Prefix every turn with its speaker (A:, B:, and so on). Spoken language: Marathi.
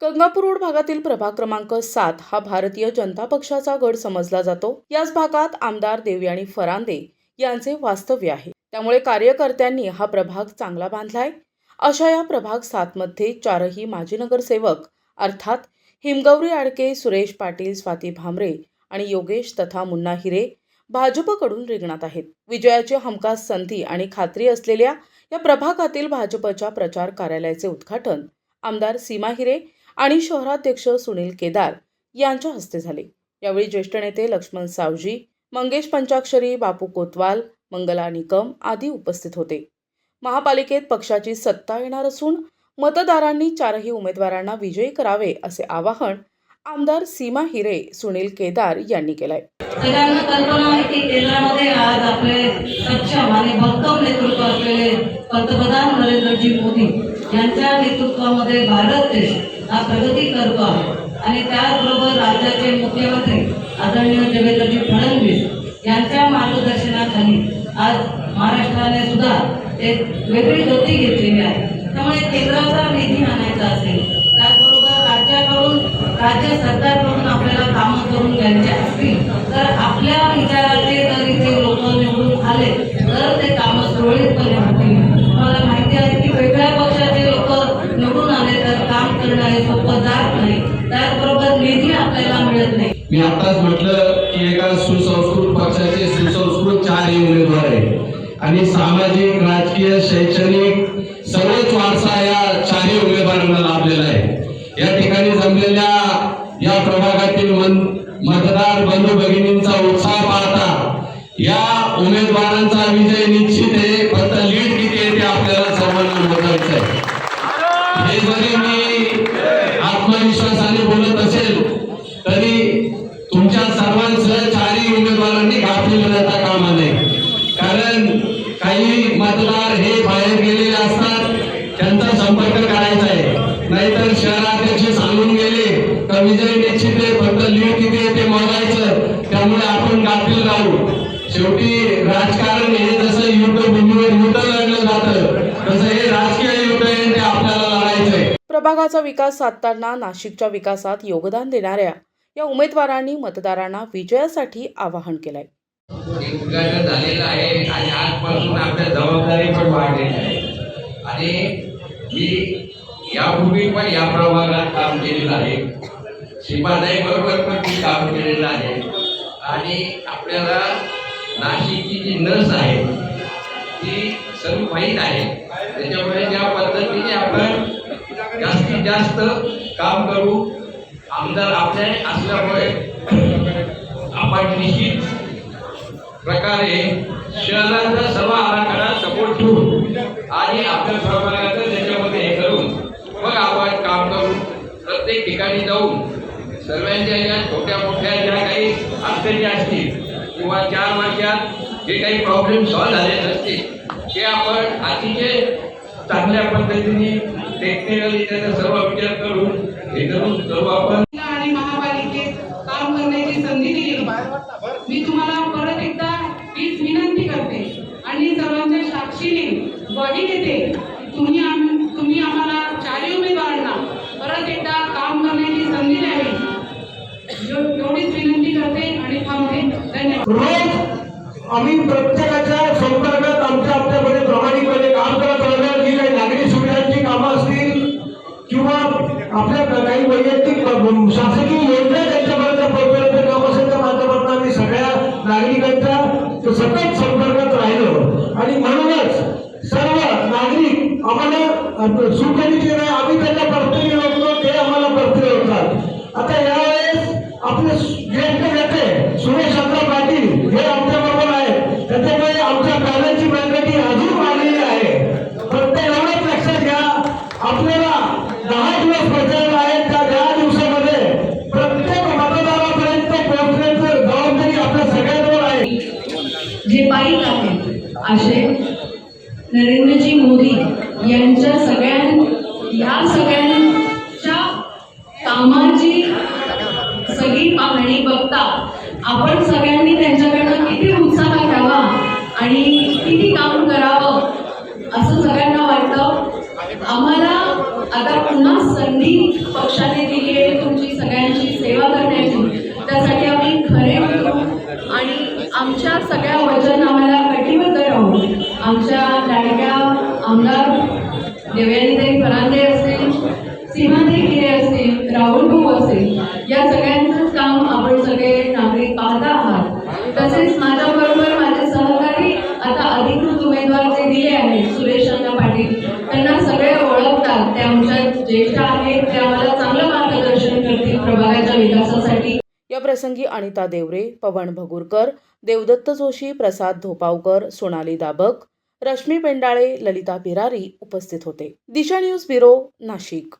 A: गंगापूर रोड भागातील प्रभाग क्रमांक 7 हा भारतीय जनता पक्षाचा गड समजला जातो। याच भागात आमदार देवयानी फरांदे यांचे वास्तव्य आहे। त्यामुळे कार्यकर्त्यांनी हा प्रभाग चांगला बांधलाय। अशा या प्रभाग 7 मध्ये चारही माजी नगरसेवक अर्थात हिमगौरी आडके, सुरेश पाटील, स्वाती भामरे आणि योगेश तथा मुन्ना हिरे भाजपकडून रिंगणात आहेत। विजयाची हमखास संधी आणि खात्री असलेल्या या प्रभागातील भाजपच्या प्रचार कार्यालयाचे उद्घाटन आमदार सीमा हिरे आणि शहराध्यक्ष सुनील केदार यांच्या हस्ते झाले। यावेळी ज्येष्ठ नेते लक्ष्मण सावजी, मंगेश पंचाक्षरी, बापू कोतवाल, मंगला निकम आदी उपस्थित होते। महापालिकेत पक्षाची सत्ता येणार असून मतदारांनी चारही उमेदवारांना विजयी करावे असे आवाहन आमदार सीमा हिरे, सुनील केदार यांनी केलंय।
B: सगळ्यांना कल्पना आहे की केंद्रामध्ये आज आपले सक्षम आणि भक्कम नेतृत्व असलेले पंतप्रधान नरेंद्रजी मोदी यांच्या नेतृत्वामध्ये भारत देश हा प्रगती करतो आहे आणि त्याचबरोबर राज्याचे मुख्यमंत्री आदरणीय देवेंद्रजी फडणवीस यांच्या मार्गदर्शनाखाली आज महाराष्ट्राने सुद्धा एक वेगळी गती घेतलेली आहे। त्यामुळे केंद्राचा निधी आणायचा असेल, त्याचबरोबर राज्य सरकारकडून आपल्याला कामं करून घ्यायचे असतील तर आपल्या विचाराचे जर इथे लोक निवडून आले तर ते कामं सुरळीतपणे होतील। मला माहिती आहे की वेगळ्या पक्षाचे लोक निवडून आले तर काम करणे सोपं जात नाही, त्याचबरोबर निधी आपल्याला मिळत नाही।
C: मी आताच म्हटलं की एका सुसंस्कृत पक्षाचे सुसंस्कृत चारही उमेदवार आहे आणि सामाजिक, राजकीय, शैक्षणिक सर्वच वारसा या चारही उमेदवारांना लाभलेला आहे। या ठिकाणी जमलेल्या या प्रभागातील मतदार बंधू भगिनींचा उत्साह पाहता या उमेदवारांचा विजय निश्चित आहे। फक्त लीड किती आहे ते आपल्याला सर्वांना मोजायचं आहे। हे जरी मी आत्मविश्वासाने बोलत असेल तरी तुमच्या सर्वांचं चारही उमेदवारांनी गाफील राहता कामा नये। कारण काही मतदार हे बाहेर गेलेले असतात, त्यांचा संपर्क करायचा आहे, नाहीतर शहराध्यक्ष सांगून गेले तर विजय निश्चित आहे, फक्त लीड किती आहे ते मोजायचं। त्यामुळे आपण गाफील राहू। शेवटी राजकारण हे जसं युद्धभूमीवर युद्ध लढलं जातं तसं हे राजकीय युद्ध आहे, ते आपल्याला लढायचंय।
A: प्रभागाचा विकास साधताना नाशिकच्या विकासात योगदान देणाऱ्या या उमेदवारांनी मतदारांना विजयासाठी आवाहन केलंय।
D: उद्घाटन झालेलं आहे आणि आजपासून आपल्या जबाबदारी पण वाढलेली आहे आणि मी यापूर्वी पण या प्रभागात काम केलेलं आहे। सीमाताई बरोबर पण मी काम केलेलं आहे आणि आपल्याला नाशिकची जी नस आहे ती सर्व माहीत आहे। त्याच्यामुळे ज्या पद्धतीने आपण जास्तीत जास्त काम करू, आमदार आपल्या असल्यामुळे आपण निश्चित प्रकारे शहराचा सर्व आराखडा सपोर्ट ठेवून आणि आपल्या प्रभागाचं त्याच्यामध्ये हे करून मग आपण काम करून प्रत्येक ठिकाणी जाऊन सर्वांच्या ज्या छोट्या मोठ्या ज्या काही अडचणी असतील किंवा 4 वर्षात जे काही प्रॉब्लेम सॉल्व्ह झाले नसतील ते आपण अतिशय चांगल्या पद्धतीने टेक्निकली त्याचा सर्व विचार करून हे करू आपण
E: आणि महापालिकेत काम करण्याची संधी दिली। मी तुम्हाला परत एकदा हीच विनंती करते आणि सर्वांच्या साक्षीने ग्वाही देते, तुम्ही आम्हाला चारही उमेदवारांना परत एकदा काम करण्याची संधी द्यावी, एवढीच विनंती करते आणि थांबते। धन्यवाद।
F: रोज आम्ही प्रत्येकाच्या संपर्कात आपल्यामध्ये प्रामाणिकपणे काम करत राहणार। जी काही नागरी सुविधांची कामं असतील किंवा आपल्या काही वैयक्तिक शासकीय योजना त्यांच्यापर्यंत पोहोचवण्याचं काम असेल त्या माध्यमातून आम्ही सगळ्या नागरिकांच्या सतत संपर्कात राहिलो आणि म्हणूनच सर्व नागरिक आम्हाला सुखनी जे आहे आम्ही त्यांना परतरी होतो ते आम्हाला परतरी होतात। आता यावेळेस आपले ज्येष्ठ नेते सुरेश पाटील हे आमच्या बरोबर आहेत, त्याच्यामुळे आमच्या पॅनलची मेंबरटी अजून वाढलेली आहे। फक्त एवढंच लक्षात घ्या, आपल्याला 10 दिवस बचायला आहेत, त्या 10 दिवसामध्ये प्रत्येक मतदारापर्यंत पोहोचण्याची जबाबदारी आपल्या सगळ्यांवर आहे।
B: जे पाहिजे आहे असे नरेंद्रजी मोदी यांच्या या सगळ्यांच्या कामाची सगळी पाहणी बघता आपण सगळ्यांनी त्यांच्याकडनं किती उत्साह घ्यावा आणि किती काम करावं असं सगळ्यांना वाटतं। आम्हाला आता पुन्हा संधी पक्षाने
G: सगळ्या वचन आम्हाला कटिबद्ध राहून आमच्या लाडक्या आमदार देवयानीताई फरांदे असतील, सीमाताई गिरे असतील, राहुल भाऊ असतील, या सगळ्यांचंच काम आपण सगळे नागरिक पाहता आहात. तसेच माझ्याबरोबर माझे सहकारी आता अधिकृत उमेदवार जे दिले आहेत सुरेश अण्णा पाटील, त्यांना सगळे ओळखतात. ते आमच्या ज्येष्ठ आहेत, ते आम्हाला चांगलं मार्गदर्शन करतील प्रभागाच्या विकासासाठी.
A: या प्रसंगी अनिता देवरे, पवन भगुरकर, देवदत्त जोशी, प्रसाद धोपावकर, सोनाली दाबक, रश्मी पेंडाळे, ललिता पिरारी उपस्थित होते. दिशा न्यूज ब्युरो, नाशिक.